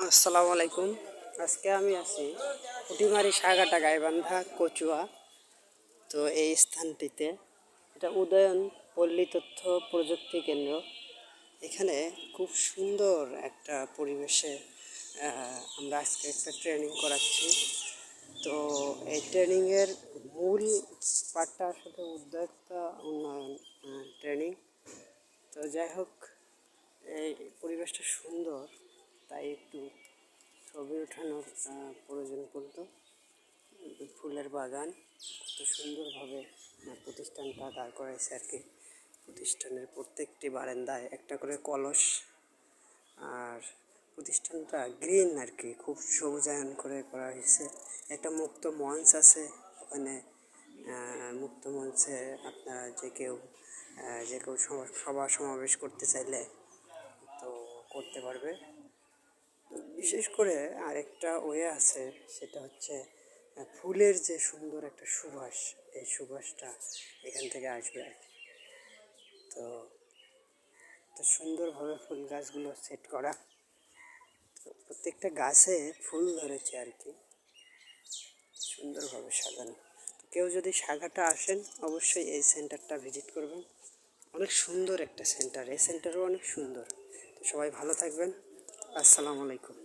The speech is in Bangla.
আসসালামু আলাইকুম। আজকে আমি আছি পুটিমারি সাগাটা গাইবান্ধা কচুয়া। তো এই স্থানটিতে এটা উদয়ন পল্লী তথ্য প্রযুক্তি কেন্দ্র। এখানে খুব সুন্দর একটা পরিবেশে আমরা আজকে একটা ট্রেনিং করাচ্ছি। তো এই ট্রেনিংয়ের মূল পার্টটা আসলে উদ্যোক্তা উন্নয়ন ট্রেনিং। তো যাই হোক, এই পরিবেশটা সুন্দর, তাই একটু ছবি ওঠানোর প্রয়োজন পড়তো। ফুলের বাগান কত সুন্দরভাবে প্রতিষ্ঠানটা দাঁড় করাইছে আর কি। প্রতিষ্ঠানের প্রত্যেকটি বারান্দায় একটা করে কলস, আর প্রতিষ্ঠানটা গ্রিন আর কি, খুব সবুজায়ন করে করা হয়েছে। একটা মুক্ত মঞ্চ আছে ওখানে। মুক্ত মঞ্চে আপনারা যে কেউ সভা সমাবেশ করতে চাইলে তো করতে পারবে। বিশেষ করে আরেকটা ওয়ে আছে, সেটা হচ্ছে ফুলের যে সুন্দর একটা সুবাস, এই সুবাসটা এখান থেকে আসবে আর কি। তো তো সুন্দরভাবে ফুল গাছগুলো সেট করা, তো প্রত্যেকটা গাছে ফুল ধরেছে আর কি, সুন্দরভাবে সাজানো। তো কেউ যদি সাগাটা আসেন, অবশ্যই এই সেন্টারটা ভিজিট করবেন। অনেক সুন্দর একটা সেন্টার, এই সেন্টারও অনেক সুন্দর। তো সবাই ভালো থাকবেন। আসসালামু আলাইকুম।